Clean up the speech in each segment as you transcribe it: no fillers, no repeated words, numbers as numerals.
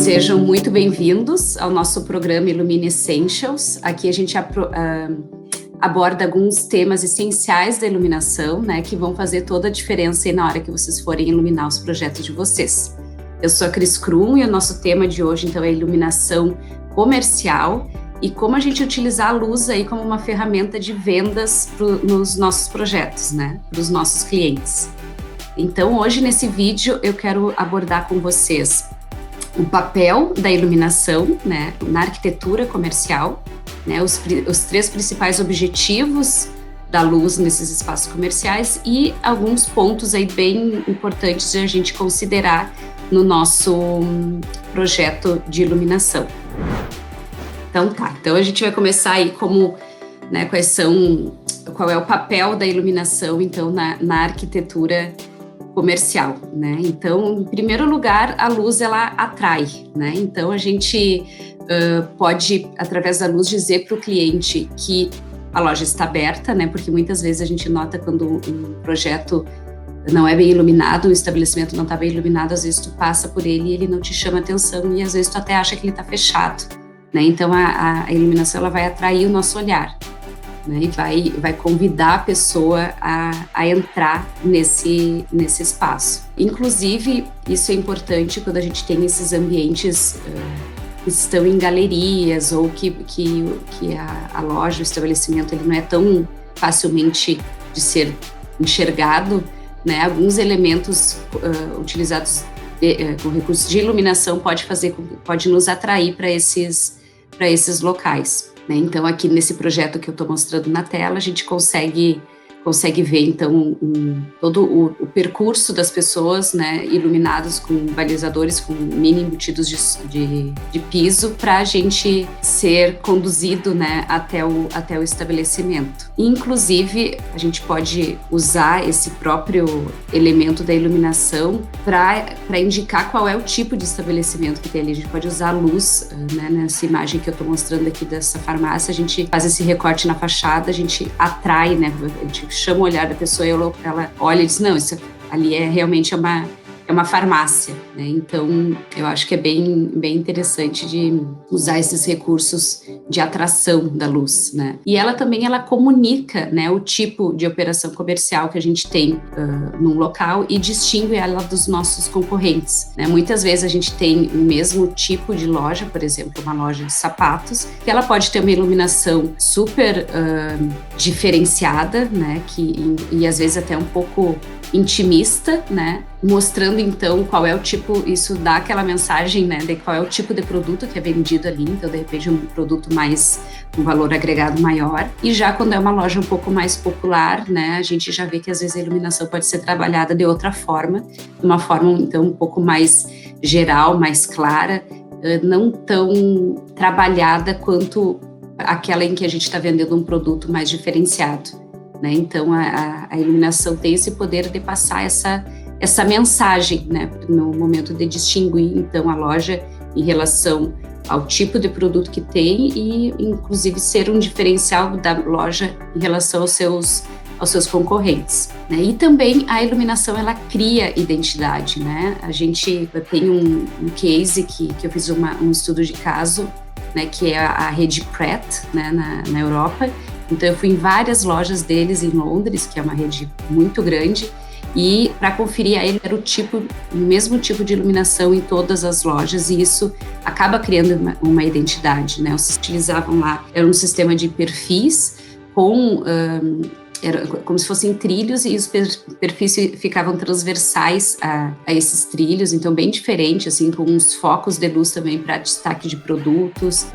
Sejam muito bem-vindos ao nosso programa Illumine Essentials. Aqui a gente aborda alguns temas essenciais da iluminação, né, que vão fazer toda a diferença aí na hora que vocês forem iluminar os projetos de vocês. Eu sou a Cris Krum e o nosso tema de hoje, então, é iluminação comercial e como a gente utilizar a luz aí como uma ferramenta de vendas nos nossos projetos, né, para os nossos clientes. Então, hoje, nesse vídeo, eu quero abordar com vocês o papel da iluminação, né, na arquitetura comercial, né, os três principais objetivos da luz nesses espaços comerciais e alguns pontos aí bem importantes de a gente considerar no nosso projeto de iluminação. Então a gente vai começar aí qual é o papel da iluminação, então, na arquitetura comercial, né? Então, em primeiro lugar, a luz, ela atrai, né? Então, a gente pode, através da luz, dizer para o cliente que a loja está aberta, né? Porque muitas vezes a gente nota quando um projeto não é bem iluminado, o estabelecimento não está bem iluminado, às vezes tu passa por ele e ele não te chama atenção e às vezes tu até acha que ele está fechado, né? Então, a iluminação, ela vai atrair o nosso olhar, né, e vai convidar a pessoa a entrar nesse espaço. Inclusive, isso é importante quando a gente tem esses ambientes que estão em galerias ou que a loja, o estabelecimento, ele não é tão facilmente de ser enxergado, né? Alguns elementos utilizados com recursos de iluminação pode nos atrair para esses locais. Então, aqui nesse projeto que eu estou mostrando na tela, a gente consegue ver, então, todo o percurso das pessoas, né, iluminados com balizadores, com mini embutidos de piso, para a gente ser conduzido, né, até o estabelecimento. Inclusive, a gente pode usar esse próprio elemento da iluminação para indicar qual é o tipo de estabelecimento que tem ali. A gente pode usar a luz, né, nessa imagem que eu estou mostrando aqui dessa farmácia, a gente faz esse recorte na fachada, a gente atrai, né, a gente chama o olhar da pessoa e ela olha e diz, não, isso ali realmente é uma farmácia, né? Então, eu acho que é bem interessante de usar esses recursos de atração da luz, né? E ela comunica, né, o tipo de operação comercial que a gente tem num local e distingue ela dos nossos concorrentes, né? Muitas vezes a gente tem o mesmo tipo de loja, por exemplo, uma loja de sapatos, que ela pode ter uma iluminação super diferenciada, né? E às vezes até um pouco intimista, né? Mostrando então qual é o tipo, isso dá aquela mensagem, né, de qual é o tipo de produto que é vendido ali, então de repente um produto mais, um valor agregado maior. E já quando é uma loja um pouco mais popular, né, a gente já vê que às vezes a iluminação pode ser trabalhada de outra forma, de uma forma então um pouco mais geral, mais clara, não tão trabalhada quanto aquela em que a gente está vendendo um produto mais diferenciado, né? Então a iluminação tem esse poder de passar essa mensagem, né, no momento de distinguir então a loja em relação ao tipo de produto que tem e inclusive ser um diferencial da loja em relação aos seus concorrentes, né? E também a iluminação, ela cria identidade, né? A gente tem um case que eu fiz um estudo de caso, né, que é a rede Pret, né, na Europa. Então, eu fui em várias lojas deles em Londres, que é uma rede muito grande, e para conferir a ele era o mesmo tipo de iluminação em todas as lojas, e isso acaba criando uma identidade, né? Eles utilizavam lá, era um sistema de perfis era como se fossem trilhos e os perfis ficavam transversais a esses trilhos, então bem diferente, assim, com uns focos de luz também para destaque de produtos.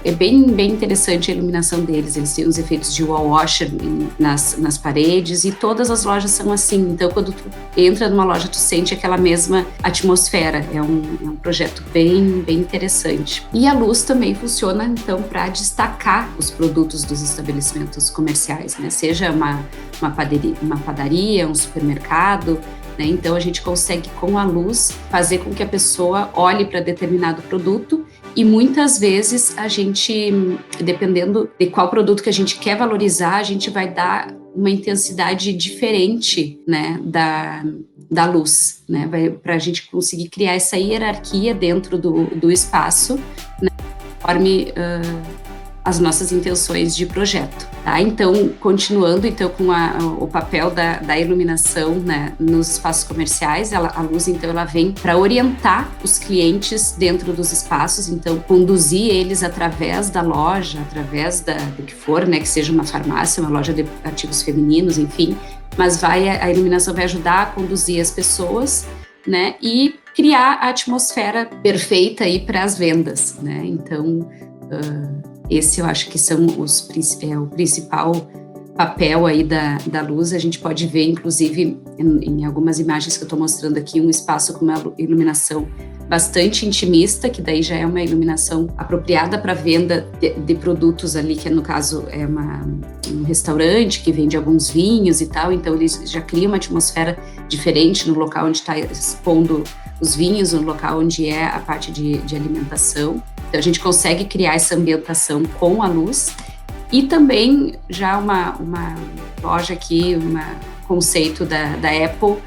É bem interessante a iluminação deles, eles têm os efeitos de wall washer nas paredes e todas as lojas são assim, então quando tu entra numa loja tu sente aquela mesma atmosfera, é um projeto bem interessante. E a luz também funciona então para destacar os produtos dos estabelecimentos comerciais, né? Seja uma padaria, um supermercado, né? Então a gente consegue com a luz fazer com que a pessoa olhe para determinado produto E muitas vezes a gente, dependendo de qual produto que a gente quer valorizar, a gente vai dar uma intensidade diferente, né, da luz, né, para a gente conseguir criar essa hierarquia dentro do espaço, né, conforme as nossas intenções de projeto, tá? Então, continuando então com o papel da iluminação, né, nos espaços comerciais, a luz então ela vem para orientar os clientes dentro dos espaços, então conduzir eles através da loja, através do que for, né, que seja uma farmácia, uma loja de artigos femininos, enfim, mas a iluminação vai ajudar a conduzir as pessoas, né, e criar a atmosfera perfeita aí para as vendas, né? Então esse eu acho que são o principal papel aí da luz. A gente pode ver, inclusive, em algumas imagens que eu estou mostrando aqui, um espaço com uma iluminação bastante intimista, que daí já é uma iluminação apropriada para venda de produtos ali, que no caso é um restaurante que vende alguns vinhos e tal, então eles já criam uma atmosfera diferente no local onde está expondo os vinhos, no local onde é a parte de alimentação. Então, a gente consegue criar essa ambientação com a luz. E também já uma loja aqui, um conceito da Apple,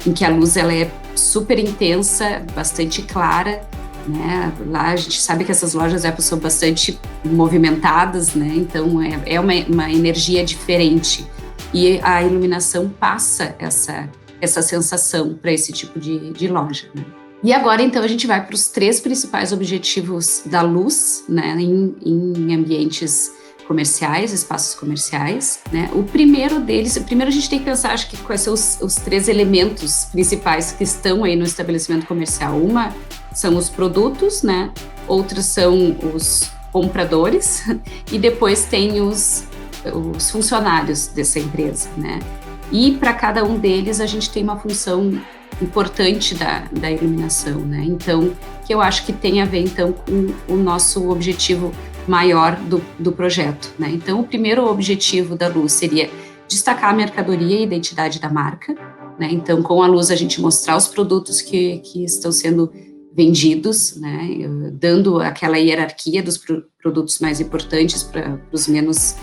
em que a luz ela é super intensa, bastante clara, né? Lá a gente sabe que essas lojas Apple são bastante movimentadas, né? Então, é uma energia diferente. E a iluminação passa essa sensação para esse tipo de loja, né? E agora, então, a gente vai para os 3 principais objetivos da luz, né, em ambientes comerciais, espaços comerciais, né? O primeiro a gente tem que pensar, acho que quais são os 3 elementos principais que estão aí no estabelecimento comercial. Uma são os produtos, né? Outras são os compradores e depois tem os funcionários dessa empresa, né? E para cada um deles a gente tem uma função importante da iluminação, né? Então, que eu acho que tem a ver, então, com o nosso objetivo maior do projeto, né? Então, o primeiro objetivo da luz seria destacar a mercadoria e a identidade da marca, né? Então, com a luz, a gente mostrar os produtos que estão sendo vendidos, né? Dando aquela hierarquia dos produtos mais importantes para os menos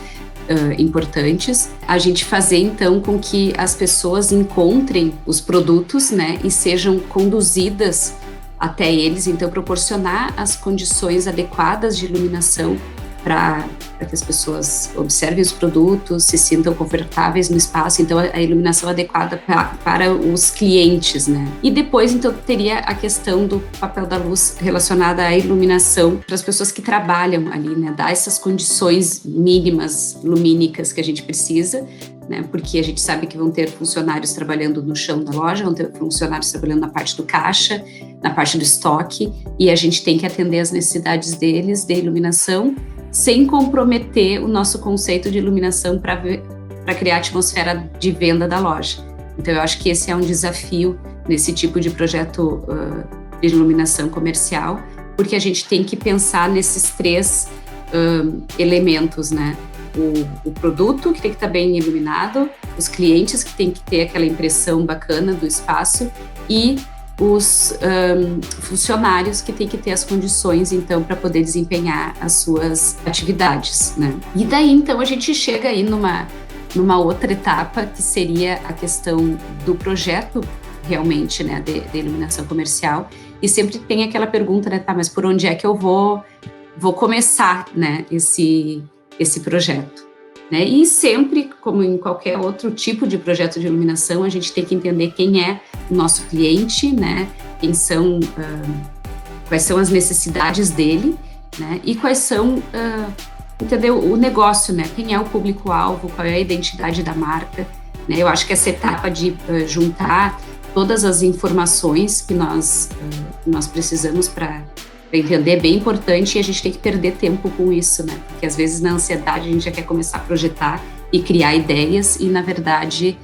importantes, a gente fazer então com que as pessoas encontrem os produtos, né, e sejam conduzidas até eles, então proporcionar as condições adequadas de iluminação para que as pessoas observem os produtos, se sintam confortáveis no espaço, então a iluminação adequada para os clientes, né? E depois, então, teria a questão do papel da luz relacionada à iluminação para as pessoas que trabalham ali, né? Dar essas condições mínimas lumínicas que a gente precisa, né? Porque a gente sabe que vão ter funcionários trabalhando no chão da loja, vão ter funcionários trabalhando na parte do caixa, na parte do estoque, e a gente tem que atender às necessidades deles de iluminação, sem comprometer o nosso conceito de iluminação para criar a atmosfera de venda da loja. Então, eu acho que esse é um desafio nesse tipo de projeto de iluminação comercial, porque a gente tem que pensar nesses 3 elementos, né? O produto, que tem que estar bem iluminado, os clientes, que tem que ter aquela impressão bacana do espaço, e os funcionários, que têm que ter as condições, então, para poder desempenhar as suas atividades, né? E daí, então, a gente chega aí numa outra etapa, que seria a questão do projeto, realmente, né, de iluminação comercial, e sempre tem aquela pergunta, né, tá, mas por onde é que eu vou começar, né, esse projeto? Né? E sempre, como em qualquer outro tipo de projeto de iluminação, a gente tem que entender quem é o nosso cliente, né? Quais são as necessidades dele, né? E quais são, entender o negócio, né? Quem é o público-alvo, qual é a identidade da marca, né? Eu acho que essa etapa de juntar todas as informações que nós precisamos para entender é bem importante, e a gente tem que perder tempo com isso, né? Porque às vezes na ansiedade a gente já quer começar a projetar e criar ideias, e na verdade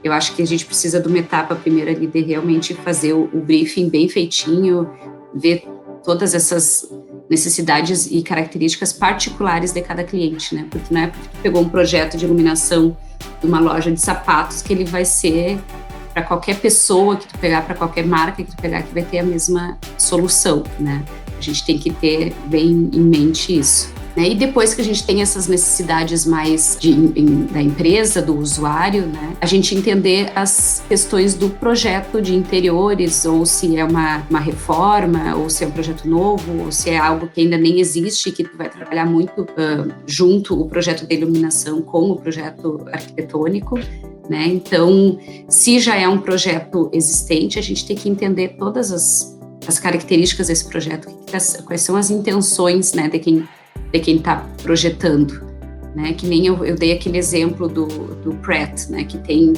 eu acho que a gente precisa de uma etapa primeiro ali de realmente fazer o briefing bem feitinho, ver todas essas necessidades e características particulares de cada cliente, né? Porque não é porque tu pegou um projeto de iluminação de uma loja de sapatos que ele vai ser para qualquer pessoa que tu pegar, para qualquer marca que tu pegar, que vai ter a mesma solução, né? A gente tem que ter bem em mente isso. E depois que a gente tem essas necessidades mais da empresa, do usuário, né, a gente entender as questões do projeto de interiores, ou se é uma reforma, ou se é um projeto novo, ou se é algo que ainda nem existe, que tu vai trabalhar muito junto o projeto de iluminação com o projeto arquitetônico. Né? Então, se já é um projeto existente, a gente tem que entender todas as características desse projeto, quais são as intenções, né, de quem está projetando, né? Que nem eu dei aquele exemplo do Pratt, né? Que tem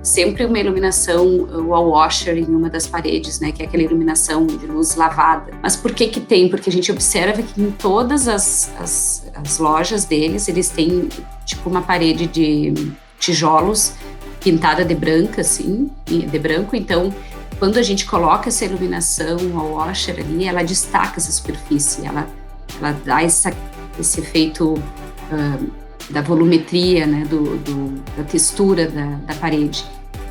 sempre uma iluminação wall washer em uma das paredes, né? Que é aquela iluminação de luz lavada. Mas por que tem? Porque a gente observa que em todas as lojas deles, eles têm tipo uma parede de tijolos pintada de branca, assim, de branco. Então, quando a gente coloca essa iluminação wall washer ali, ela destaca essa superfície, ela dá esse efeito da volumetria, né, da textura da parede.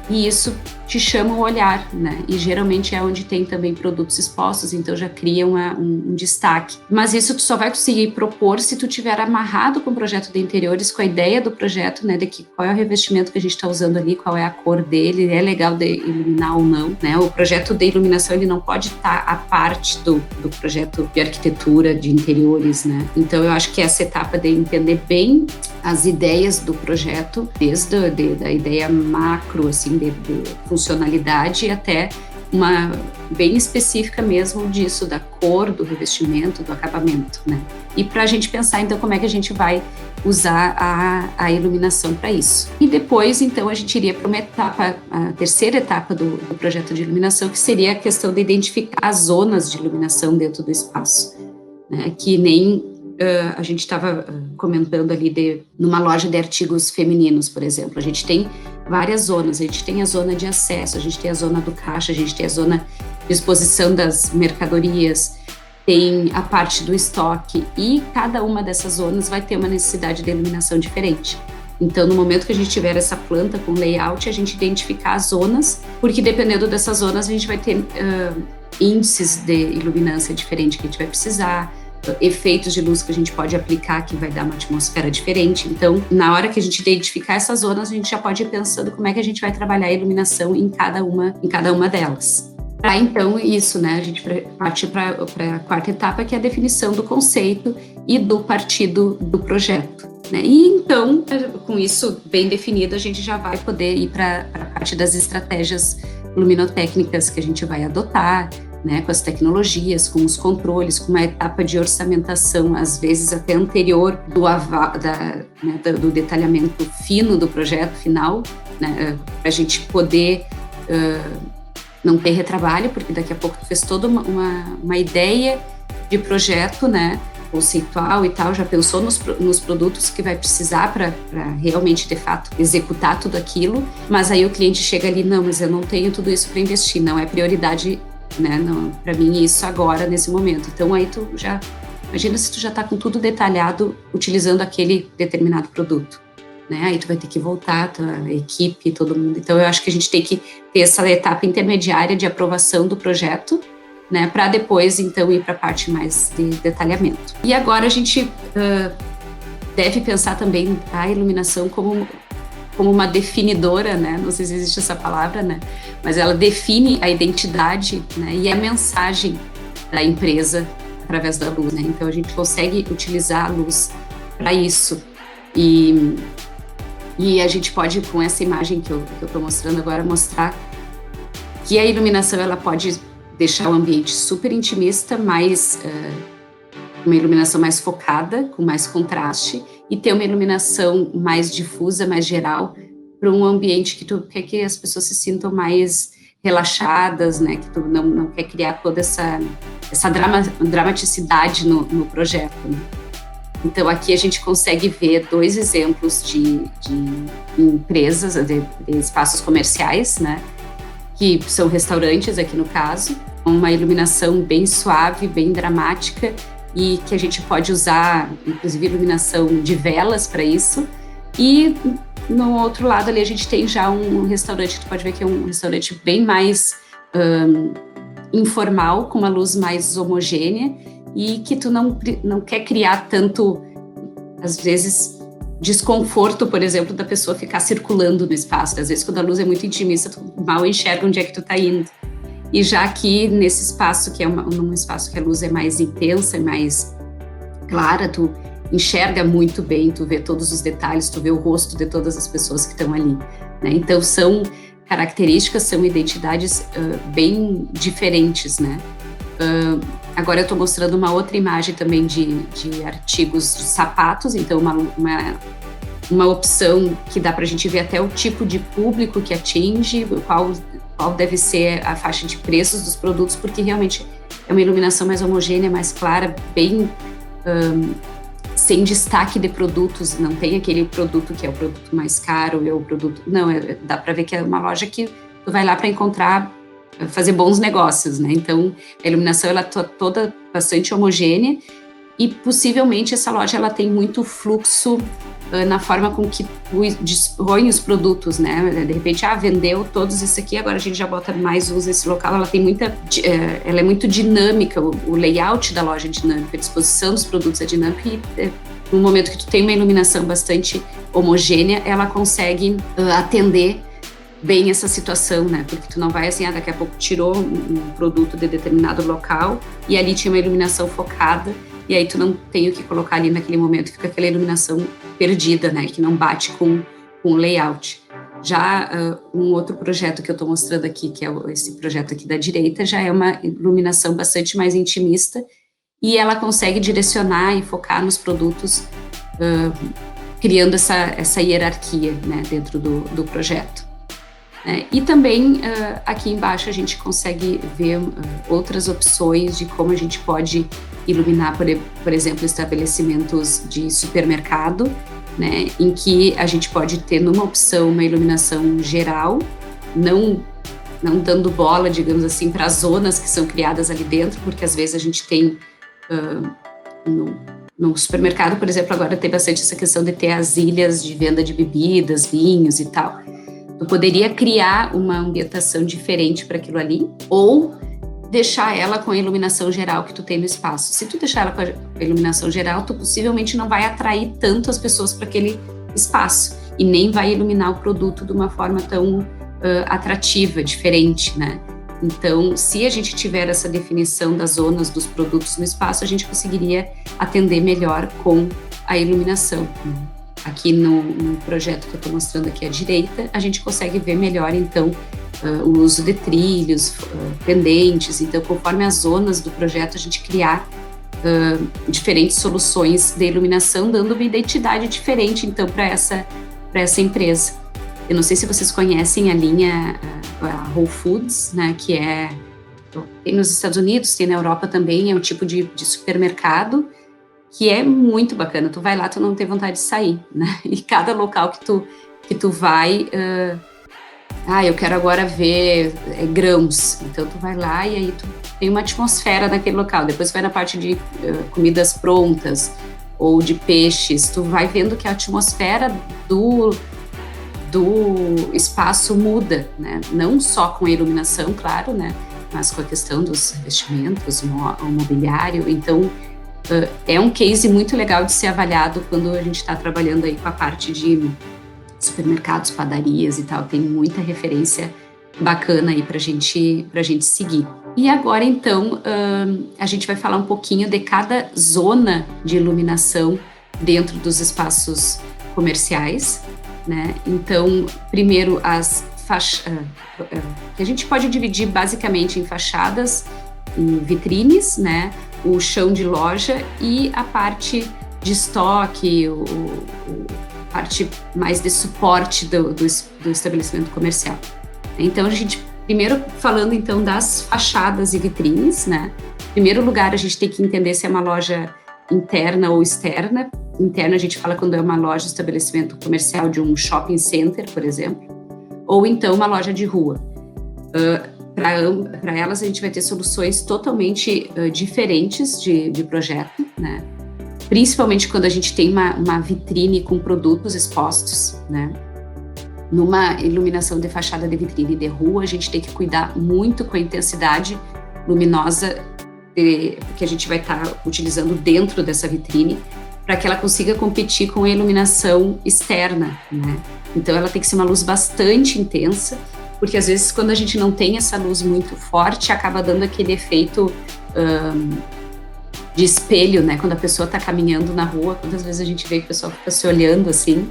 E isso te chama o olhar, né? E geralmente é onde tem também produtos expostos, então já cria um destaque. Mas isso tu só vai conseguir propor se tu tiver amarrado com o projeto de interiores, com a ideia do projeto, né? De que qual é o revestimento que a gente está usando ali, qual é a cor dele, é legal de iluminar ou não, né? O projeto de iluminação, ele não pode estar à parte do projeto de arquitetura, de interiores, né? Então eu acho que essa etapa de entender bem as ideias do projeto, desde a ideia macro, assim, de funcionalidade até uma bem específica mesmo disso, da cor, do revestimento, do acabamento, né? E para a gente pensar, então, como é que a gente vai usar a iluminação para isso. E depois, então, a gente iria para uma etapa, a terceira etapa do projeto de iluminação, que seria a questão de identificar as zonas de iluminação dentro do espaço, né? Que nem a gente estava comentando ali numa loja de artigos femininos, por exemplo. A gente tem várias zonas, a gente tem a zona de acesso, a gente tem a zona do caixa, a gente tem a zona de exposição das mercadorias, tem a parte do estoque, e cada uma dessas zonas vai ter uma necessidade de iluminação diferente. Então, no momento que a gente tiver essa planta com layout, a gente identificar as zonas, porque dependendo dessas zonas a gente vai ter índices de iluminância diferente que a gente vai precisar, efeitos de luz que a gente pode aplicar que vai dar uma atmosfera diferente. Então, na hora que a gente identificar essas zonas, a gente já pode ir pensando como é que a gente vai trabalhar a iluminação em cada uma delas. Então, isso, né? A gente parte para a quarta etapa, que é a definição do conceito e do partido do projeto, né? E então, com isso bem definido, a gente já vai poder ir para a parte das estratégias luminotécnicas que a gente vai adotar, né, com as tecnologias, com os controles, com uma etapa de orçamentação, às vezes até anterior do detalhamento fino do projeto final, né, para a gente poder não ter retrabalho, porque daqui a pouco tu fez toda uma ideia de projeto, né, conceitual e tal, já pensou nos produtos que vai precisar para realmente, de fato, executar tudo aquilo, mas aí o cliente chega ali, não, mas eu não tenho tudo isso para investir, não é prioridade, né, para mim isso agora, nesse momento. Então aí tu já, imagina se tu já está com tudo detalhado, utilizando aquele determinado produto, né, aí tu vai ter que voltar, a equipe, todo mundo. Então eu acho que a gente tem que ter essa etapa intermediária de aprovação do projeto, né, para depois então ir para a parte mais de detalhamento. E agora a gente deve pensar também a iluminação como uma definidora, né? Não sei se existe essa palavra, né? Mas ela define a identidade, né, e a mensagem da empresa através da luz, né? Então a gente consegue utilizar a luz para isso. E a gente pode, com essa imagem que eu estou mostrando agora, mostrar que a iluminação ela pode deixar o ambiente super intimista, uma iluminação mais focada, com mais contraste, e ter uma iluminação mais difusa, mais geral, para um ambiente que tu quer que as pessoas se sintam mais relaxadas, né? Que tu não quer criar toda essa dramaticidade no projeto, né? Então, aqui a gente consegue ver dois exemplos de empresas, de espaços comerciais, né? Que são restaurantes, aqui no caso, uma iluminação bem suave, bem dramática, e que a gente pode usar, inclusive, iluminação de velas para isso. E no outro lado ali a gente tem já um restaurante, que tu pode ver que é um restaurante bem mais informal, com uma luz mais homogênea, e que tu não quer criar tanto, às vezes, desconforto, por exemplo, da pessoa ficar circulando no espaço. Às vezes, quando a luz é muito intimista, tu mal enxerga onde é que tu tá indo. E já aqui, nesse espaço, que é num espaço que a luz é mais intensa, mais clara, tu enxerga muito bem, tu vê todos os detalhes, tu vê o rosto de todas as pessoas que estão ali, né? Então, são características, são identidades bem diferentes, né? Agora eu estou mostrando uma outra imagem também de artigos de sapatos, então uma opção que dá para a gente ver até o tipo de público que atinge, qual deve ser a faixa de preços dos produtos, porque realmente é uma iluminação mais homogênea, mais clara, bem sem destaque de produtos, não tem aquele produto que é o produto mais caro, é o produto... Não, dá para ver que é uma loja que tu vai lá para encontrar, fazer bons negócios, né? Então, a iluminação, ela tá toda bastante homogênea e, possivelmente, essa loja, ela tem muito fluxo na forma com que dispõe os produtos, né? De repente, vendeu todos isso aqui, agora a gente já bota mais uso nesse local. Ela tem ela é muito dinâmica, o layout da loja é dinâmico, a disposição dos produtos é dinâmica e no momento que tu tem uma iluminação bastante homogênea, ela consegue atender bem essa situação, né? Porque tu não vai assim, daqui a pouco tirou um produto de determinado local e ali tinha uma iluminação focada e aí tu não tem o que colocar ali naquele momento, fica aquela iluminação perdida, né? Que não bate com o layout. Já um outro projeto que eu estou mostrando aqui, que é esse projeto aqui da direita, já é uma iluminação bastante mais intimista e ela consegue direcionar e focar nos produtos, criando essa hierarquia, né? Dentro do projeto. E também aqui embaixo a gente consegue ver outras opções de como a gente pode iluminar, por exemplo, estabelecimentos de supermercado, né, em que a gente pode ter numa opção uma iluminação geral, não dando bola, digamos assim, para as zonas que são criadas ali dentro, porque às vezes a gente tem no supermercado, por exemplo, agora tem bastante essa questão de ter as ilhas de venda de bebidas, vinhos e tal. Tu poderia criar uma ambientação diferente para aquilo ali, ou deixar ela com a iluminação geral que tu tem no espaço. Se tu deixar ela com a iluminação geral, tu possivelmente não vai atrair tanto as pessoas para aquele espaço e nem vai iluminar o produto de uma forma tão atrativa, diferente, né? Então, se a gente tiver essa definição das zonas dos produtos no espaço, a gente conseguiria atender melhor com a iluminação. Aqui no projeto que eu estou mostrando aqui à direita, a gente consegue ver melhor, então, o uso de trilhos, pendentes. Então, conforme as zonas do projeto, a gente criar diferentes soluções de iluminação, dando uma identidade diferente, então, para essa empresa. Eu não sei se vocês conhecem a linha a Whole Foods, né, que tem nos Estados Unidos, tem na Europa também, é um tipo de supermercado, que é muito bacana. Tu vai lá, tu não tem vontade de sair, né? E cada local que tu vai, eu quero agora ver grãos. Então tu vai lá e aí tu tem uma atmosfera naquele local. Depois tu vai na parte de comidas prontas ou de peixes. Tu vai vendo que a atmosfera do espaço muda, né? Não só com a iluminação, claro, né? Mas com a questão dos vestimentos, o mobiliário. Então, é um case muito legal de ser avaliado quando a gente está trabalhando aí com a parte de supermercados, padarias e tal. Tem muita referência bacana aí para gente seguir. E agora, então, a gente vai falar um pouquinho de cada zona de iluminação dentro dos espaços comerciais, né? Então, primeiro, as faixas, que a gente pode dividir basicamente em fachadas, em vitrines, né? O chão de loja e a parte de estoque, a parte mais de suporte do estabelecimento comercial. Então, a gente, primeiro falando então das fachadas e vitrines, né? Em primeiro lugar, a gente tem que entender se é uma loja interna ou externa. Interna a gente fala quando é uma loja, estabelecimento comercial de um shopping center, por exemplo, ou então uma loja de rua. Para elas, a gente vai ter soluções totalmente diferentes de projeto, né? Principalmente quando a gente tem uma vitrine com produtos expostos, né? Numa iluminação de fachada de vitrine de rua, a gente tem que cuidar muito com a intensidade luminosa que a gente vai estar utilizando dentro dessa vitrine, para que ela consiga competir com a iluminação externa, né? Então ela tem que ser uma luz bastante intensa, porque às vezes quando a gente não tem essa luz muito forte, acaba dando aquele efeito de espelho, né? Quando a pessoa está caminhando na rua, quantas vezes a gente vê que o pessoal fica se olhando assim,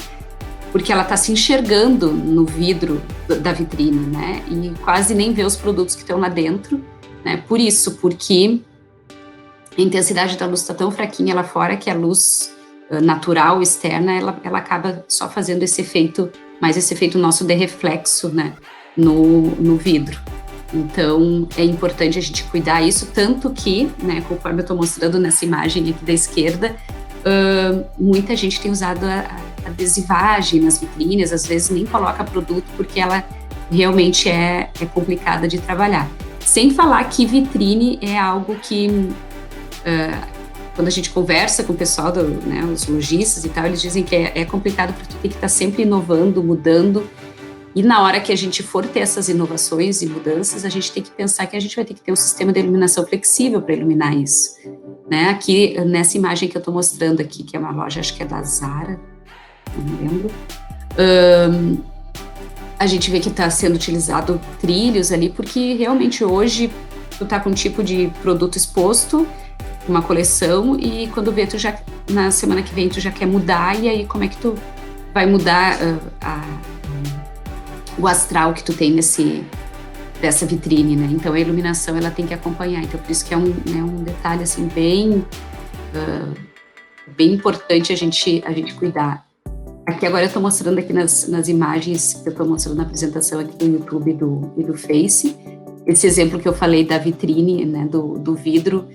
porque ela está se enxergando no vidro da vitrine, né? E quase nem vê os produtos que estão lá dentro, né? Por isso, porque a intensidade da luz está tão fraquinha lá fora que a luz natural, externa, ela acaba só fazendo esse efeito, mais esse efeito nosso de reflexo, né, no vidro. Então, é importante a gente cuidar isso, tanto que, né, conforme eu estou mostrando nessa imagem aqui da esquerda, muita gente tem usado a adesivagem nas vitrines, às vezes nem coloca produto porque ela realmente é complicada de trabalhar. Sem falar que vitrine é algo que quando a gente conversa com o pessoal, né, os lojistas e tal, eles dizem que é complicado porque tu tem que estar sempre inovando, mudando, e na hora que a gente for ter essas inovações e mudanças, a gente tem que pensar que a gente vai ter que ter um sistema de iluminação flexível para iluminar isso, né? Aqui, nessa imagem que eu estou mostrando aqui, que é uma loja, acho que é da Zara, não me lembro, a gente vê que está sendo utilizado trilhos ali, porque realmente hoje tu tá com um tipo de produto exposto, uma coleção, e quando vê, na semana que vem tu já quer mudar, e aí como é que tu vai mudar o astral que tu tem dessa vitrine, né? Então a iluminação ela tem que acompanhar, então por isso que é um detalhe assim bem importante a gente cuidar. Aqui agora eu estou mostrando aqui nas imagens que eu estou mostrando na apresentação aqui do YouTube e do Face, esse exemplo que eu falei da vitrine, né, do vidro,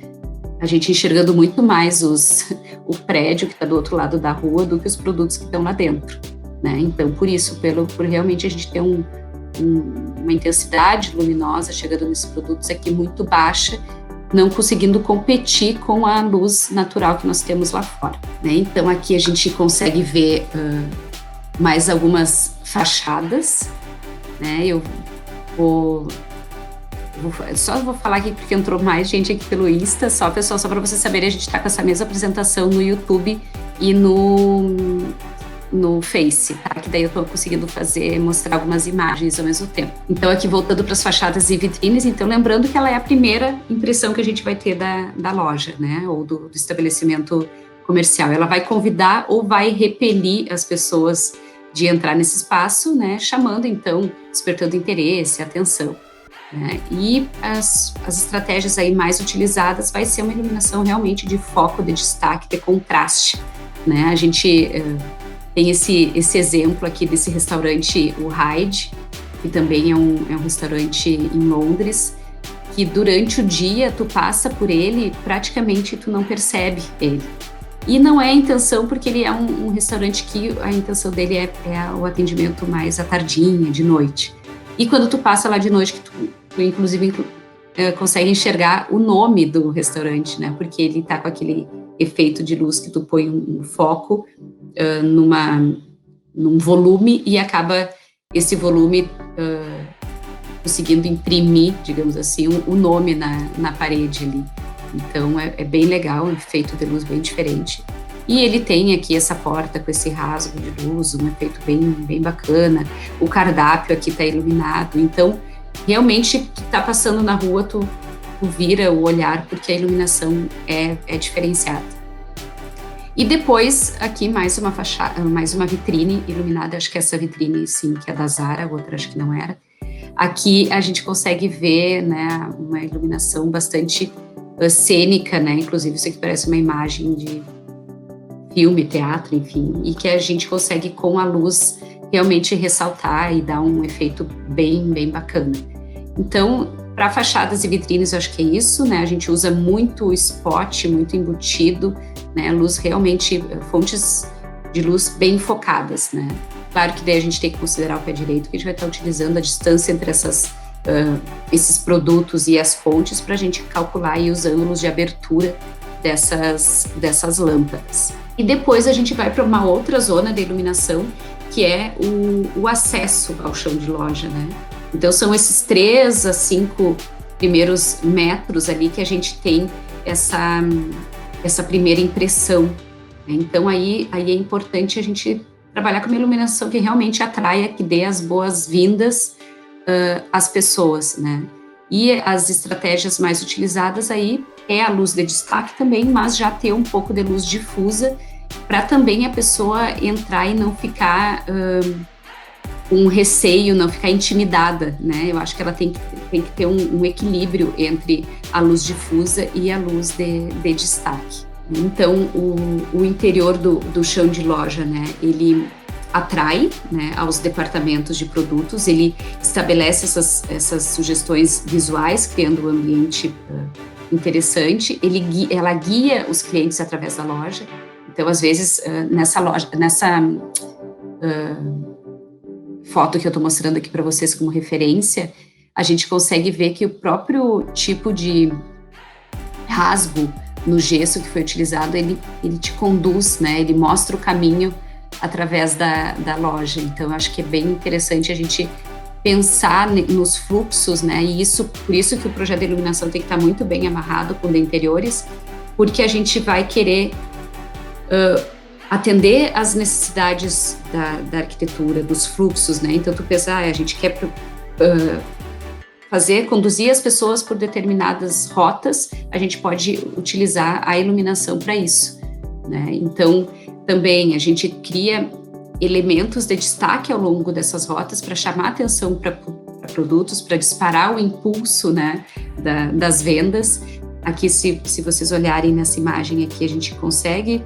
a gente enxergando muito mais o prédio que está do outro lado da rua do que os produtos que estão lá dentro, né? Então, por isso, por realmente a gente ter uma intensidade luminosa chegando nesses produtos aqui muito baixa, não conseguindo competir com a luz natural que nós temos lá fora, né? Então, aqui a gente consegue ver mais algumas fachadas, né? Eu só vou falar aqui porque entrou mais gente aqui pelo Insta, pessoal, só para vocês saberem, a gente está com essa mesma apresentação no YouTube e no Face, tá? Que daí eu estou conseguindo mostrar algumas imagens ao mesmo tempo. Então, aqui voltando para as fachadas e vitrines, então lembrando que ela é a primeira impressão que a gente vai ter da loja, né? Ou do estabelecimento comercial. Ela vai convidar ou vai repelir as pessoas de entrar nesse espaço, né? Chamando, então, despertando interesse, atenção. Né? E as estratégias aí mais utilizadas vai ser uma iluminação realmente de foco, de destaque, de contraste, né? A gente tem esse exemplo aqui desse restaurante, o Hyde, que também é um restaurante em Londres, que durante o dia tu passa por ele, praticamente tu não percebe ele. E não é a intenção, porque ele é um restaurante que a intenção dele é o atendimento mais à tardinha, de noite. E quando tu passa lá de noite, que tu inclusive consegue enxergar o nome do restaurante, né? Porque ele tá com aquele efeito de luz que tu põe um foco num volume e acaba esse volume conseguindo imprimir, digamos assim, o nome na parede ali. Então é bem legal, um efeito de luz bem diferente. E ele tem aqui essa porta com esse rasgo de luz, um efeito bem bacana. O cardápio aqui está iluminado. Então, realmente, tu tá passando na rua, tu vira o olhar, porque a iluminação é diferenciada. E depois, aqui, mais uma vitrine iluminada. Acho que essa vitrine, sim, que é da Zara, a outra acho que não era. Aqui a gente consegue ver, né, uma iluminação bastante cênica, né? Inclusive, isso aqui parece uma imagem de filme, teatro, enfim, e que a gente consegue, com a luz, realmente ressaltar e dar um efeito bem bacana. Então, para fachadas e vitrines, eu acho que é isso, né? A gente usa muito spot, muito embutido, né? Luz realmente, fontes de luz bem focadas, né? Claro que daí a gente tem que considerar o pé direito, que a gente vai estar utilizando a distância entre esses produtos e as fontes para a gente calcular aí os ângulos de abertura dessas lâmpadas. E depois a gente vai para uma outra zona de iluminação, que é o acesso ao chão de loja, né? Então são esses 3 a 5 primeiros metros ali que a gente tem essa primeira impressão, né? Então, aí é importante a gente trabalhar com uma iluminação que realmente atraia, que dê as boas-vindas às pessoas, né? E as estratégias mais utilizadas aí é a luz de destaque também, mas já ter um pouco de luz difusa para também a pessoa entrar e não ficar com receio, não ficar intimidada, né? Eu acho que ela tem que ter um equilíbrio entre a luz difusa e a luz de destaque. Então, o interior do chão de loja, né, ele atrai, né, aos departamentos de produtos, ele estabelece essas sugestões visuais, criando um ambiente interessante, ela guia os clientes através da loja. Então, às vezes, nessa foto que eu estou mostrando aqui para vocês como referência, a gente consegue ver que o próprio tipo de rasgo no gesso que foi utilizado, ele te conduz, né? Ele mostra o caminho através da loja. Então, eu acho que é bem interessante a gente pensar nos fluxos, né? E por isso que o projeto de iluminação tem que estar muito bem amarrado com o de interiores, porque a gente vai querer atender às necessidades da arquitetura, dos fluxos, né? Então, tu pensa, a gente quer conduzir as pessoas por determinadas rotas, a gente pode utilizar a iluminação para isso, né? Então, também a gente cria elementos de destaque ao longo dessas rotas para chamar atenção para produtos, para disparar o impulso, né, das vendas. Aqui, se vocês olharem nessa imagem aqui, a gente consegue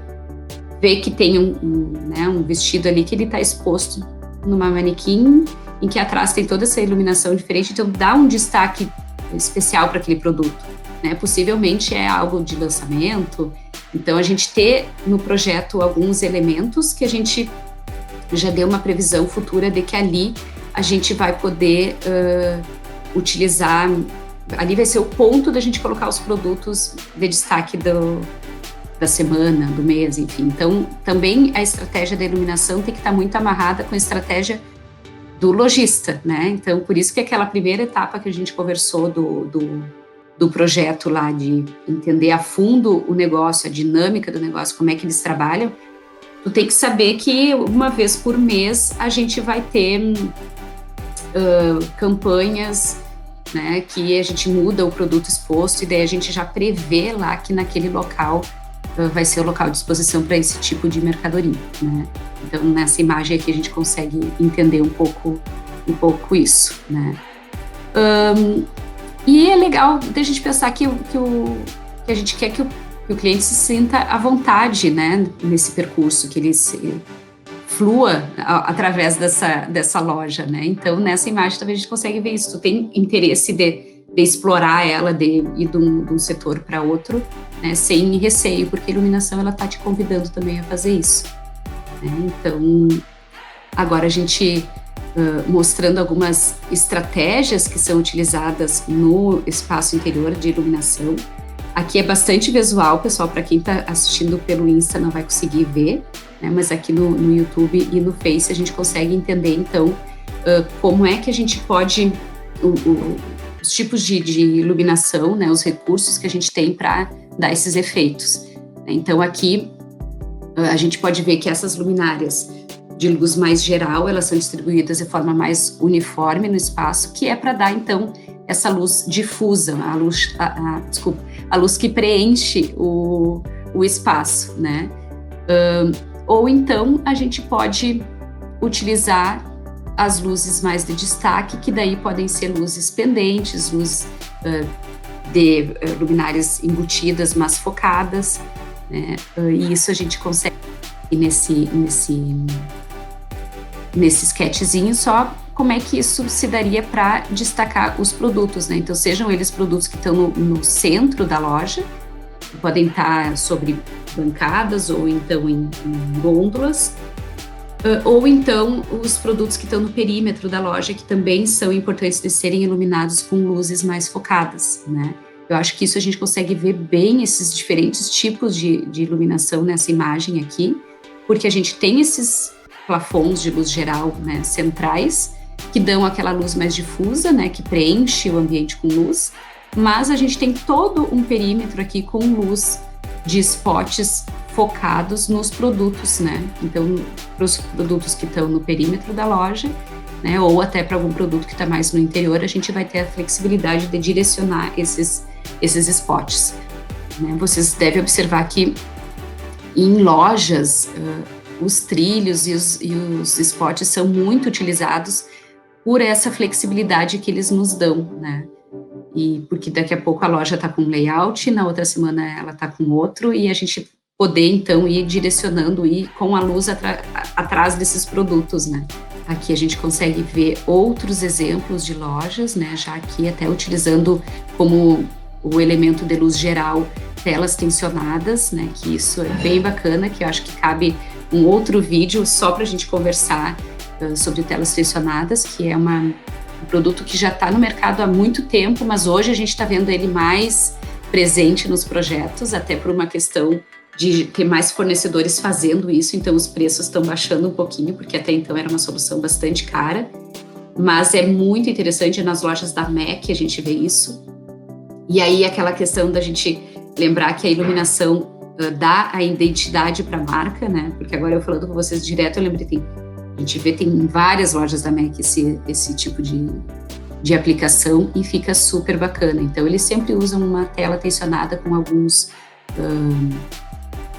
ver que tem um vestido ali que ele está exposto numa manequim, em que atrás tem toda essa iluminação diferente, então dá um destaque especial para aquele produto, né? Possivelmente é algo de lançamento. Então, a gente ter no projeto alguns elementos que a gente já deu uma previsão futura de que ali a gente vai poder utilizar, ali vai ser o ponto da gente colocar os produtos de destaque da semana, do mês, enfim. Então, também a estratégia da iluminação tem que estar muito amarrada com a estratégia do lojista, né? Então, por isso que aquela primeira etapa que a gente conversou do projeto lá, de entender a fundo o negócio, a dinâmica do negócio, como é que eles trabalham, tu tem que saber que uma vez por mês a gente vai ter campanhas, né, que a gente muda o produto exposto e daí a gente já prevê lá que naquele local vai ser o local de exposição para esse tipo de mercadoria, né? Então, nessa imagem aqui a gente consegue entender um pouco isso, né? E é legal da gente pensar que a gente quer que o cliente se sinta à vontade, né, nesse percurso, que ele flua através dessa loja, né? Então, nessa imagem também a gente consegue ver isso. Tu tem interesse de explorar ela, de ir de um setor para outro, né, sem receio, porque a iluminação ela está te convidando também a fazer isso, né? Então, agora a gente mostrando algumas estratégias que são utilizadas no espaço interior de iluminação. Aqui é bastante visual, pessoal, para quem está assistindo pelo Insta não vai conseguir ver, né, mas aqui no YouTube e no Face a gente consegue entender, então, como é que a gente pode, os tipos de iluminação, né, os recursos que a gente tem para dar esses efeitos. Então, aqui a gente pode ver que essas luminárias de luz mais geral, elas são distribuídas de forma mais uniforme no espaço, que é para dar, então, essa luz difusa, a luz que preenche o espaço, né? Ou então, a gente pode utilizar as luzes mais de destaque, que daí podem ser luzes pendentes, luzes de luminárias embutidas, mas focadas, né? E isso a gente consegue nesse sketchzinho, só como é que isso se daria para destacar os produtos, né? Então, sejam eles produtos que estão no centro da loja, que podem estar sobre bancadas ou então em gôndolas, ou então os produtos que estão no perímetro da loja, que também são importantes de serem iluminados com luzes mais focadas, né? Eu acho que isso a gente consegue ver bem esses diferentes tipos de iluminação nessa imagem aqui, porque a gente tem esses plafons de luz geral, né, centrais, que dão aquela luz mais difusa, né, que preenche o ambiente com luz, mas a gente tem todo um perímetro aqui com luz de spots focados nos produtos, né? Então, para os produtos que estão no perímetro da loja, né? Ou até para algum produto que está mais no interior, a gente vai ter a flexibilidade de direcionar esses spots, né? Vocês devem observar que em lojas, os trilhos e os spots são muito utilizados por essa flexibilidade que eles nos dão, né? E porque daqui a pouco a loja está com um layout, na outra semana ela está com outro, e a gente poder, então, ir direcionando, ir com a luz atrás desses produtos, né? Aqui a gente consegue ver outros exemplos de lojas, né? Já aqui até utilizando como o elemento de luz geral, telas tensionadas, né? Que isso é bem bacana, que eu acho que cabe um outro vídeo só para a gente conversar sobre telas tensionadas, que é um produto que já está no mercado há muito tempo, mas hoje a gente está vendo ele mais presente nos projetos, até por uma questão de ter mais fornecedores fazendo isso, então os preços estão baixando um pouquinho, porque até então era uma solução bastante cara, mas é muito interessante. Nas lojas da MAC a gente vê isso. E aí aquela questão da gente lembrar que a iluminação dá a identidade para a marca, né? Porque agora eu falando com vocês direto, eu lembrei, a gente vê, tem em várias lojas da MAC esse tipo de aplicação, e fica super bacana. Então eles sempre usam uma tela tensionada com alguns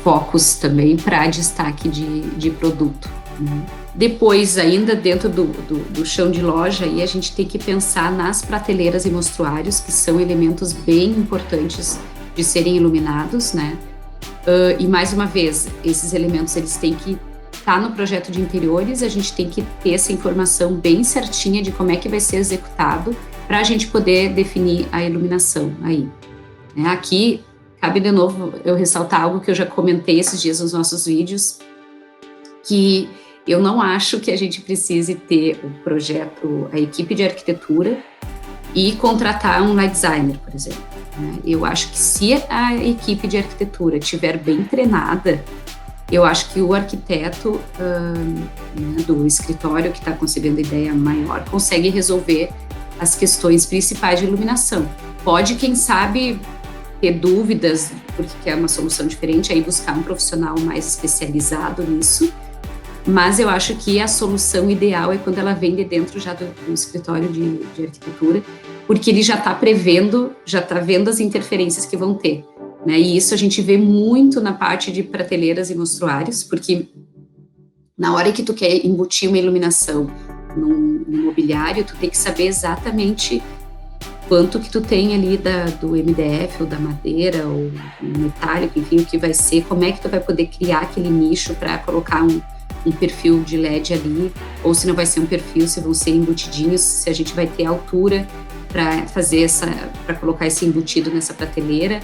focos também para destaque de produto, né? Depois, ainda dentro do chão de loja, aí a gente tem que pensar nas prateleiras e mostruários, que são elementos bem importantes de serem iluminados, né? E mais uma vez, esses elementos eles têm que estar no projeto de interiores, a gente tem que ter essa informação bem certinha de como é que vai ser executado para a gente poder definir a iluminação aí, né? Aqui cabe de novo eu ressaltar algo que eu já comentei esses dias nos nossos vídeos, que eu não acho que a gente precise ter o projeto, a equipe de arquitetura e contratar um light designer, por exemplo, né? Eu acho que se a equipe de arquitetura estiver bem treinada, eu acho que o arquiteto né, do escritório que está concebendo a ideia maior consegue resolver as questões principais de iluminação. Pode, quem sabe, ter dúvidas, porque quer uma solução diferente, aí buscar um profissional mais especializado nisso, mas eu acho que a solução ideal é quando ela vem de dentro já do escritório de arquitetura, porque ele já está prevendo, já está vendo as interferências que vão ter, né? E isso a gente vê muito na parte de prateleiras e mostruários, porque na hora que tu quer embutir uma iluminação num mobiliário, tu tem que saber exatamente quanto que tu tem ali do MDF ou da madeira ou metálico, enfim, o que vai ser, como é que tu vai poder criar aquele nicho para colocar um perfil de LED ali, ou se não vai ser um perfil, se vão ser embutidinhos, se a gente vai ter altura para fazer para colocar esse embutido nessa prateleira,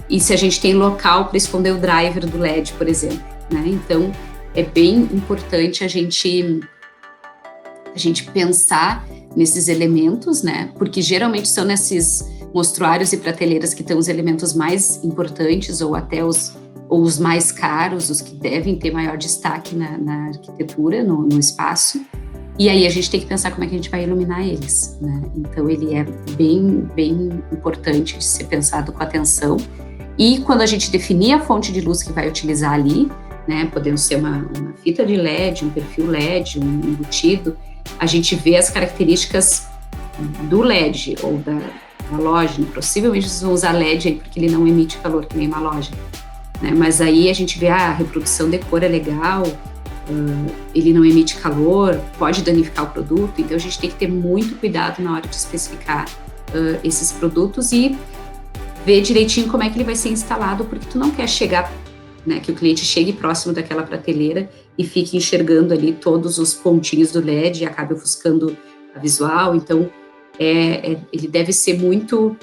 e se a gente tem local para esconder o driver do LED, por exemplo, né? Então, é bem importante a gente pensar nesses elementos, né? Porque geralmente são nesses mostruários e prateleiras que estão os elementos mais importantes, ou até os mais caros, os que devem ter maior destaque na arquitetura, no espaço. E aí a gente tem que pensar como é que a gente vai iluminar eles, né? Então ele é bem, bem importante de ser pensado com atenção. E quando a gente definir a fonte de luz que vai utilizar ali, né, podendo ser uma fita de LED, um perfil LED, um embutido, a gente vê as características do LED ou da loja. Possivelmente eles vão usar LED aí porque ele não emite calor que nem uma loja, né? Mas aí a gente vê a reprodução de cor é legal, ele não emite calor, pode danificar o produto, então a gente tem que ter muito cuidado na hora de especificar esses produtos e ver direitinho como é que ele vai ser instalado, porque tu não quer chegar, né, que o cliente chegue próximo daquela prateleira e fique enxergando ali todos os pontinhos do LED e acabe ofuscando a visual. Então ele deve ser muito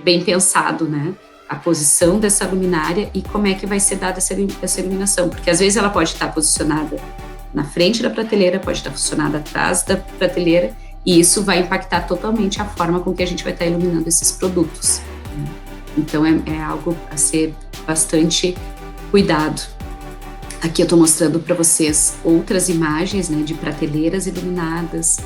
bem pensado, né? A posição dessa luminária e como é que vai ser dada essa iluminação, porque às vezes ela pode estar posicionada na frente da prateleira, pode estar posicionada atrás da prateleira, e isso vai impactar totalmente a forma com que a gente vai estar iluminando esses produtos, né? Então é algo a ser bastante cuidado. Aqui eu estou mostrando para vocês outras imagens, né, de prateleiras iluminadas,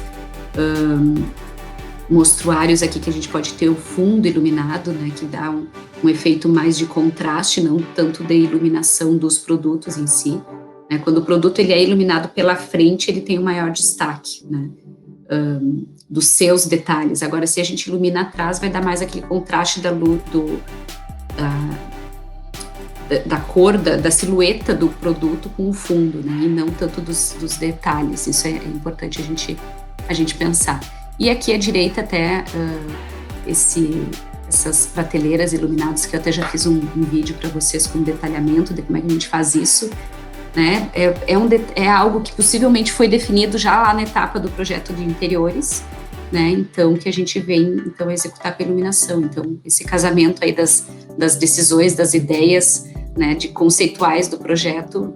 mostruários aqui que a gente pode ter o fundo iluminado, né, que dá um efeito mais de contraste, não tanto de iluminação dos produtos em si. Né? Quando o produto ele é iluminado pela frente, ele tem um maior destaque, né, dos seus detalhes. Agora, se a gente ilumina atrás, vai dar mais aquele contraste da luz, da cor, da silhueta do produto com o fundo, né, e não tanto dos detalhes. Isso é importante a gente pensar. E aqui à direita até essas prateleiras iluminadas, que eu até já fiz um vídeo para vocês com detalhamento de como é que a gente faz isso, né? É algo que possivelmente foi definido já lá na etapa do projeto de interiores, né? Então, que a gente vem então executar com a iluminação. Então, esse casamento aí das decisões, das ideias, né, de conceituais do projeto,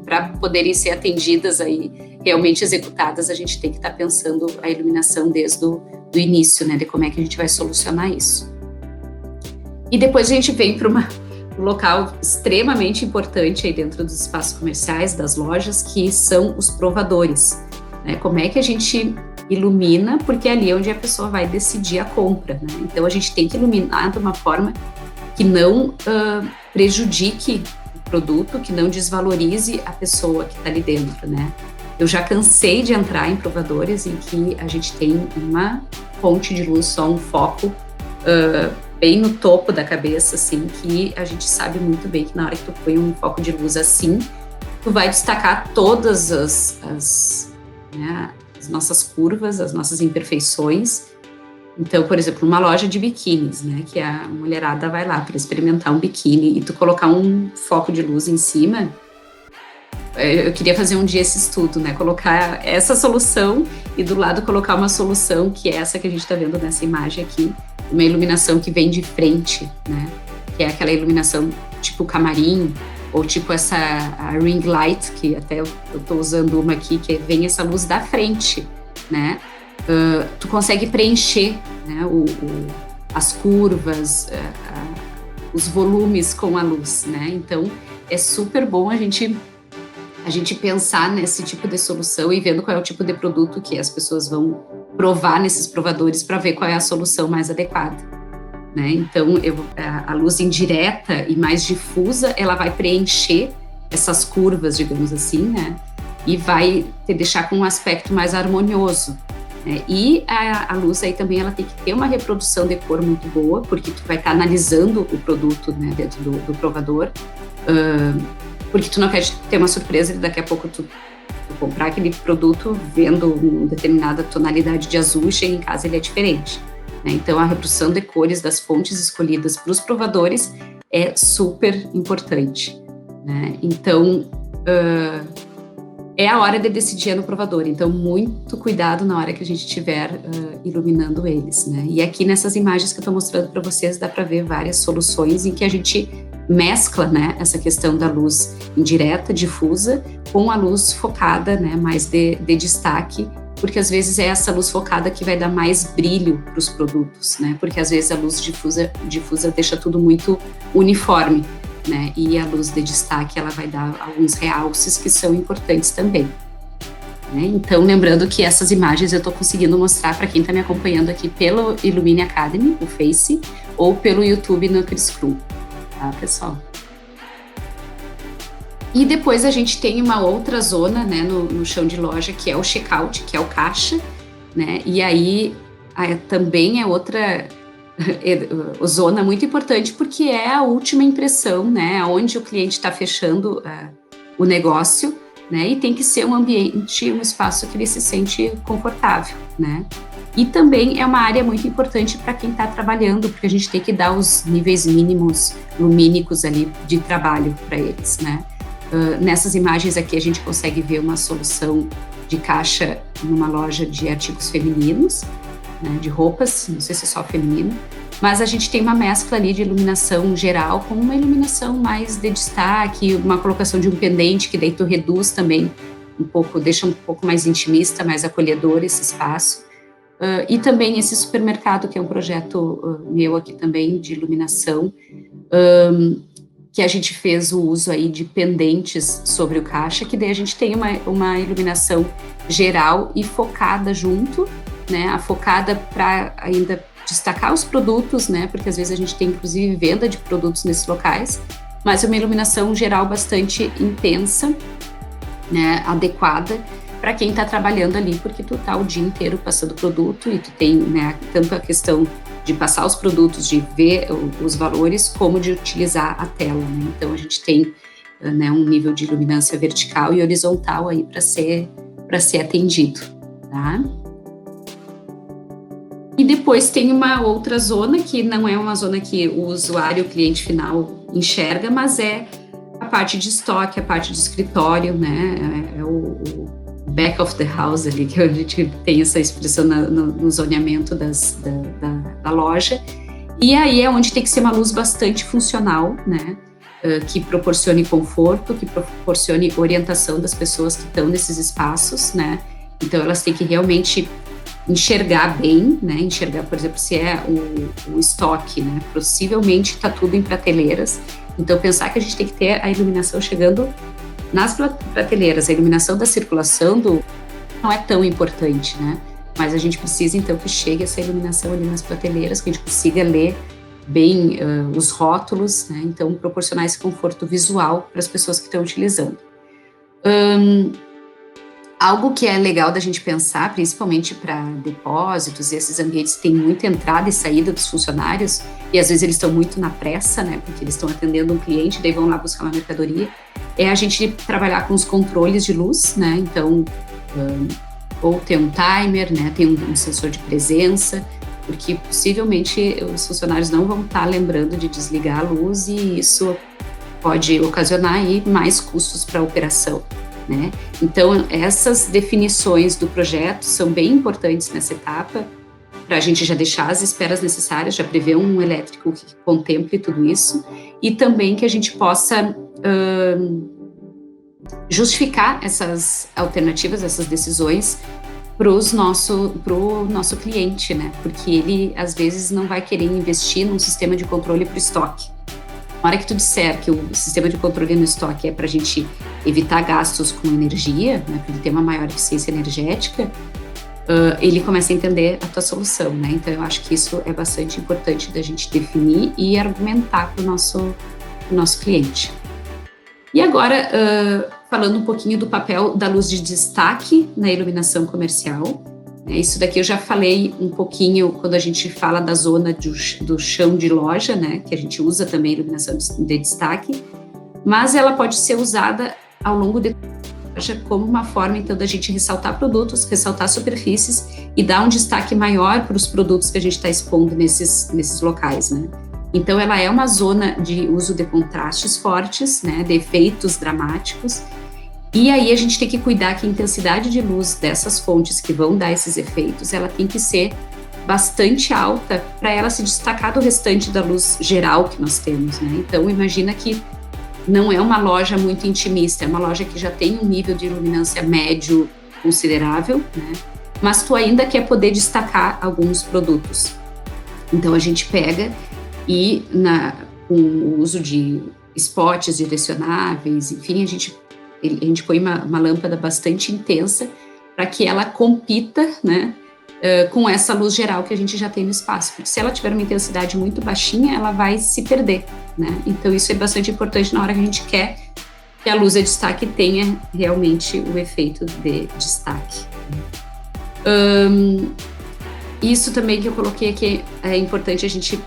para poderem ser atendidas aí, realmente executadas, a gente tem que estar pensando a iluminação desde o início, né, de como é que a gente vai solucionar isso. E depois a gente vem para um local extremamente importante aí dentro dos espaços comerciais, das lojas, que são os provadores, né, como é que a gente ilumina, porque é ali onde a pessoa vai decidir a compra, né, então a gente tem que iluminar de uma forma que não prejudique o produto, que não desvalorize a pessoa que está ali dentro, né. Eu já cansei de entrar em provadores em que a gente tem uma fonte de luz, só um foco bem no topo da cabeça, assim, que a gente sabe muito bem que na hora que tu põe um foco de luz assim, tu vai destacar todas as nossas curvas, as nossas imperfeições. Então, por exemplo, uma loja de biquínis, né, que a mulherada vai lá para experimentar um biquíni e tu colocar um foco de luz em cima. Eu queria fazer um dia esse estudo, né? Colocar essa solução e do lado colocar uma solução que é essa que a gente está vendo nessa imagem aqui, uma iluminação que vem de frente, né? Que é aquela iluminação tipo camarim, ou tipo a ring light, que até eu estou usando uma aqui, que vem essa luz da frente, né? Tu consegue preencher, né, as curvas, os volumes com a luz, né? Então, é super bom a gente pensar nesse tipo de solução e vendo qual é o tipo de produto que as pessoas vão provar nesses provadores para ver qual é a solução mais adequada, né? Então, a luz indireta e mais difusa, ela vai preencher essas curvas, digamos assim, né? E vai te deixar com um aspecto mais harmonioso, né? E a luz aí também, ela tem que ter uma reprodução de cor muito boa, porque tu vai estar analisando o produto, né, dentro do provador, porque tu não quer ter uma surpresa e daqui a pouco tu comprar aquele produto vendo uma determinada tonalidade de azul e chega em casa ele é diferente, né? Então, a reprodução de cores das fontes escolhidas para os provadores é super importante, né? Então, é a hora de decidir no provador, então muito cuidado na hora que a gente estiver iluminando eles, né? E aqui nessas imagens que eu estou mostrando para vocês dá para ver várias soluções em que a gente mescla, né, essa questão da luz indireta, difusa, com a luz focada, né, mais de destaque, porque às vezes é essa luz focada que vai dar mais brilho para os produtos, né? Porque às vezes a luz difusa deixa tudo muito uniforme, né? E a luz de destaque, ela vai dar alguns realces que são importantes também, né? Então, lembrando que essas imagens eu estou conseguindo mostrar para quem está me acompanhando aqui pelo Illumine Academy, o Face, ou pelo YouTube no Criscru, tá, pessoal? E depois a gente tem uma outra zona, né, no chão de loja, que é o checkout, que é o caixa, né? E aí também é outra zona muito importante, porque é a última impressão, né, onde o cliente está fechando o negócio, né, e tem que ser um ambiente, um espaço que ele se sente confortável, né. E também é uma área muito importante para quem está trabalhando, porque a gente tem que dar os níveis mínimos lumínicos ali de trabalho para eles, né. Nessas imagens aqui a gente consegue ver uma solução de caixa numa loja de artigos femininos, né, de roupas, não sei se é só feminino, mas a gente tem uma mescla ali de iluminação geral com uma iluminação mais de destaque, uma colocação de um pendente que daí tu reduz também um pouco, deixa um pouco mais intimista, mais acolhedor esse espaço. E também esse supermercado, que é um projeto meu aqui também de iluminação, que a gente fez o uso aí de pendentes sobre o caixa, que daí a gente tem uma iluminação geral e focada junto, né, a focada para ainda destacar os produtos, né, porque às vezes a gente tem inclusive venda de produtos nesses locais, mas uma iluminação geral bastante intensa, né, adequada para quem está trabalhando ali, porque tu tá o dia inteiro passando produto e tu tem, né, tanto a questão de passar os produtos, de ver os valores, como de utilizar a tela, né? Então a gente tem, né, um nível de iluminância vertical e horizontal aí para ser atendido, tá? E depois tem uma outra zona que não é uma zona que o usuário, o cliente final enxerga, mas é a parte de estoque, a parte de escritório, né? É o back of the house ali, que a gente tem essa expressão no zoneamento da loja. E aí é onde tem que ser uma luz bastante funcional, né? Que proporcione conforto, que proporcione orientação das pessoas que estão nesses espaços, né? Então elas têm que realmente enxergar bem, né? Enxergar, por exemplo, se é o estoque, né? Possivelmente está tudo em prateleiras. Então pensar que a gente tem que ter a iluminação chegando nas prateleiras, a iluminação da circulação não é tão importante, né? Mas a gente precisa, então, que chegue essa iluminação ali nas prateleiras, que a gente consiga ler bem os rótulos, né? Então, proporcionar esse conforto visual para as pessoas que estão utilizando. Algo que é legal da gente pensar, principalmente para depósitos, e esses ambientes têm muita entrada e saída dos funcionários, e às vezes eles estão muito na pressa, né, porque eles estão atendendo um cliente, daí vão lá buscar uma mercadoria, é a gente trabalhar com os controles de luz, né, então, ou ter um timer, né, tem um sensor de presença, porque possivelmente os funcionários não vão estar lembrando de desligar a luz e isso pode ocasionar aí mais custos para a operação. Né? Então, essas definições do projeto são bem importantes nessa etapa, para a gente já deixar as esperas necessárias, já prever um elétrico que contemple tudo isso, e também que a gente possa justificar essas alternativas, essas decisões, para o nosso cliente, né? Porque ele, às vezes, não vai querer investir num sistema de controle para o estoque. Na hora que tu disser que o sistema de controle no estoque é para a gente evitar gastos com energia, né, para ele ter uma maior eficiência energética, ele começa a entender a tua solução, né? Então, eu acho que isso é bastante importante da gente definir e argumentar para o nosso cliente. E agora, falando um pouquinho do papel da luz de destaque na iluminação comercial. Isso daqui eu já falei um pouquinho quando a gente fala da zona do chão de loja, né, que a gente usa também iluminação de destaque, mas ela pode ser usada ao longo de loja como uma forma, então, da gente ressaltar produtos, ressaltar superfícies e dar um destaque maior para os produtos que a gente está expondo nesses locais, né. Então, ela é uma zona de uso de contrastes fortes, né, de efeitos dramáticos. E aí a gente tem que cuidar que a intensidade de luz dessas fontes que vão dar esses efeitos, ela tem que ser bastante alta para ela se destacar do restante da luz geral que nós temos, né? Então, imagina que não é uma loja muito intimista, é uma loja que já tem um nível de iluminância médio considerável, né? Mas tu ainda quer poder destacar alguns produtos. Então, a gente pega e, com o uso de spots direcionáveis, enfim, a gente põe uma lâmpada bastante intensa para que ela compita, né, com essa luz geral que a gente já tem no espaço. Porque se ela tiver uma intensidade muito baixinha, ela vai se perder, né? Então, isso é bastante importante na hora que a gente quer que a luz de destaque tenha realmente o efeito de destaque. Isso também que eu coloquei aqui, é importante a gente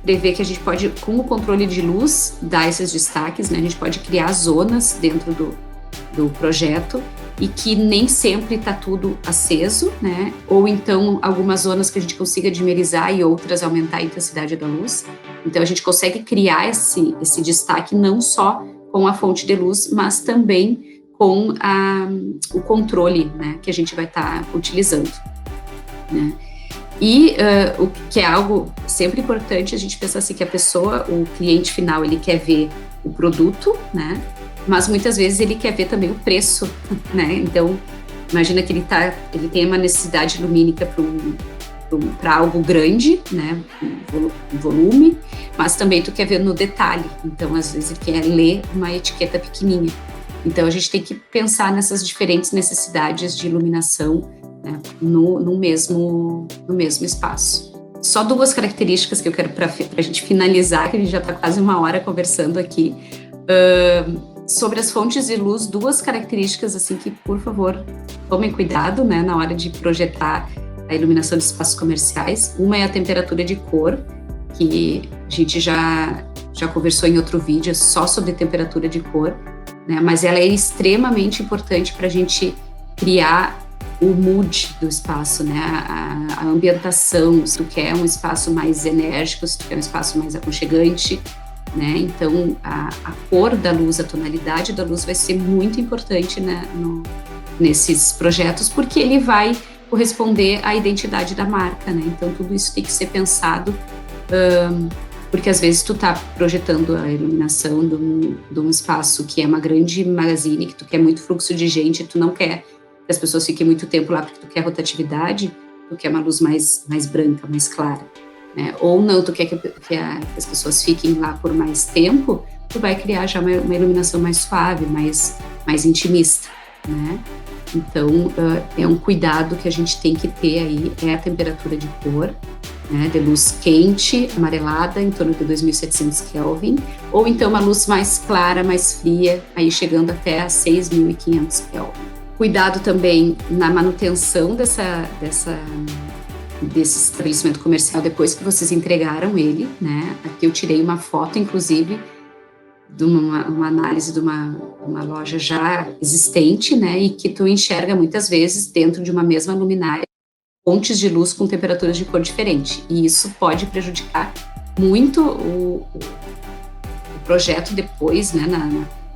prever que a gente pode, com o controle de luz, dar esses destaques, né? A gente pode criar zonas dentro do projeto e que nem sempre está tudo aceso, né? Ou então algumas zonas que a gente consiga dimerizar e outras aumentar a intensidade da luz. Então a gente consegue criar esse destaque não só com a fonte de luz, mas também com o controle, né, que a gente vai estar utilizando, né? E o que é algo sempre importante a gente pensar assim, que a pessoa, o cliente final, ele quer ver o produto, né? Mas muitas vezes ele quer ver também o preço, né? Então, imagina que ele tem uma necessidade lumínica para algo grande, né? Um volume, mas também tu quer ver no detalhe. Então, às vezes ele quer ler uma etiqueta pequenininha. Então, a gente tem que pensar nessas diferentes necessidades de iluminação né, no mesmo espaço. Só 2 características que eu quero para a gente finalizar, que a gente já está quase 1 hora conversando aqui. Sobre as fontes de luz, 2 características assim que, por favor, tomem cuidado, né, na hora de projetar a iluminação de espaços comerciais. Uma é a temperatura de cor, que a gente já conversou em outro vídeo só sobre temperatura de cor, né, mas ela é extremamente importante para a gente criar o mood do espaço, né, a ambientação, se tu quer um espaço mais enérgico, se tu quer um espaço mais aconchegante, né, então a cor da luz, a tonalidade da luz vai ser muito importante, né, nesses projetos, porque ele vai corresponder à identidade da marca, né, então tudo isso tem que ser pensado, porque às vezes tu tá projetando a iluminação de um espaço que é uma grande magazine, que tu quer muito fluxo de gente, tu não quer que as pessoas fiquem muito tempo lá porque tu quer rotatividade, tu quer uma luz mais branca, mais clara, né? Ou não, tu quer que as pessoas fiquem lá por mais tempo, tu vai criar já uma iluminação mais suave, mais intimista, né? Então, é um cuidado que a gente tem que ter aí, é a temperatura de cor, né, de luz quente, amarelada, em torno de 2700 Kelvin, ou então uma luz mais clara, mais fria, aí chegando até a 6500 Kelvin. Cuidado também na manutenção desse estabelecimento comercial depois que vocês entregaram ele, né? Aqui eu tirei uma foto, inclusive, de uma análise de uma loja já existente, né? E que tu enxerga muitas vezes dentro de uma mesma luminária fontes de luz com temperaturas de cor diferente. E isso pode prejudicar muito o projeto depois, né?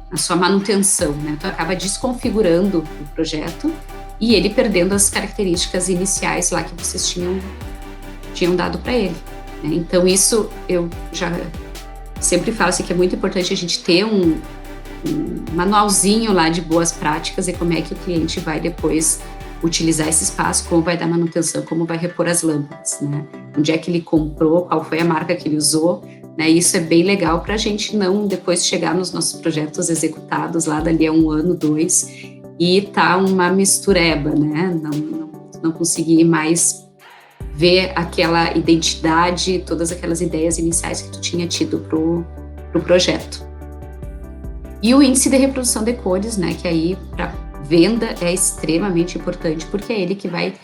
Na sua manutenção, né? Tu acaba desconfigurando o projeto e ele perdendo as características iniciais lá que vocês tinham dado para ele, né? Então isso eu já sempre falo assim, que é muito importante a gente ter um manualzinho lá de boas práticas e como é que o cliente vai depois utilizar esse espaço, como vai dar manutenção, como vai repor as lâmpadas, né? Onde é que ele comprou, qual foi a marca que ele usou, né? Isso é bem legal para a gente não depois chegar nos nossos projetos executados lá dali a 1 ano, 2, e tá uma mistureba, né? Não conseguir mais ver aquela identidade, todas aquelas ideias iniciais que tu tinha tido pro projeto. E o índice de reprodução de cores, né? Que aí para venda é extremamente importante, porque é ele que vai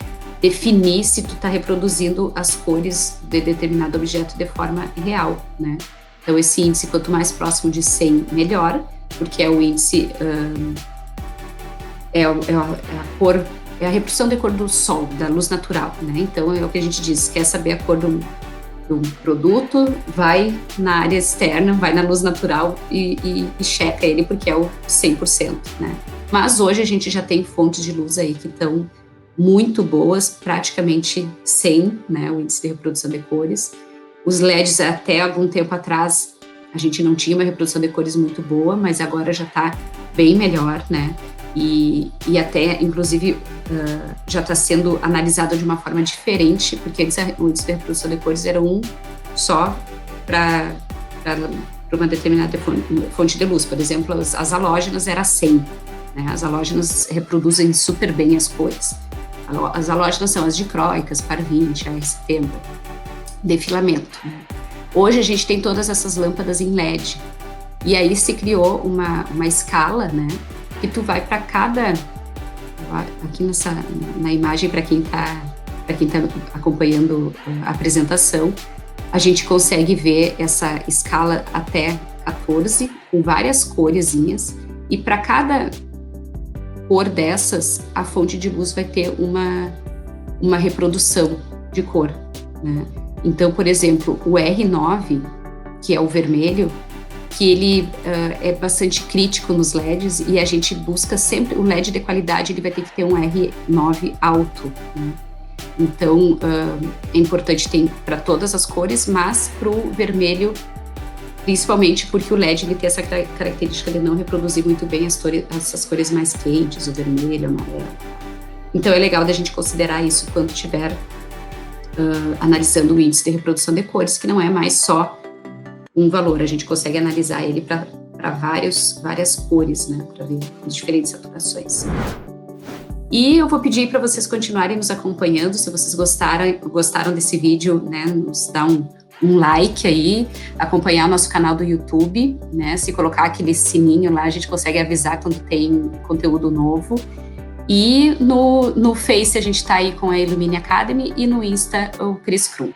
definir se tu está reproduzindo as cores de determinado objeto de forma real, né? Então, esse índice, quanto mais próximo de 100, melhor, porque é o índice, é a cor, é a reprodução de cor do sol, da luz natural, né? Então, é o que a gente diz, quer saber a cor do produto, vai na área externa, vai na luz natural e checa ele, porque é o 100%, né? Mas hoje a gente já tem fontes de luz aí que estão muito boas, praticamente 100, né, o índice de reprodução de cores. Os LEDs, até algum tempo atrás, a gente não tinha uma reprodução de cores muito boa, mas agora já está bem melhor, né? E até, inclusive, já está sendo analisado de uma forma diferente, porque antes o índice de reprodução de cores era um só para uma determinada fonte de luz. Por exemplo, as halógenas era 100. Né? As halógenas reproduzem super bem as cores. As halógenas são as dicróicas, par 20, AR70, de filamento. Né? Hoje a gente tem todas essas lâmpadas em LED. E aí se criou uma escala, né? Que tu vai para cada... Aqui na imagem, para quem tá acompanhando a apresentação, a gente consegue ver essa escala até 14, com várias coresinhas, e para cada cor dessas, a fonte de luz vai ter uma reprodução de cor, né? Então, por exemplo, o R9, que é o vermelho, que ele é bastante crítico nos LEDs e a gente busca sempre, o LED de qualidade, ele vai ter que ter um R9 alto, né? Então, é importante ter para todas as cores, mas para o vermelho, principalmente porque o LED ele tem essa característica de não reproduzir muito bem essas cores mais quentes, o vermelho, o amarelo. Então, é legal da gente considerar isso quando estiver analisando o índice de reprodução de cores, que não é mais só um valor, a gente consegue analisar ele para várias cores, né, para ver as diferentes saturações. E eu vou pedir para vocês continuarem nos acompanhando, se vocês gostaram desse vídeo, né, nos dá um like aí, acompanhar o nosso canal do YouTube, né, se colocar aquele sininho lá, a gente consegue avisar quando tem conteúdo novo. E no Face a gente está aí com a Illumine Academy e no Insta o Cris Krum.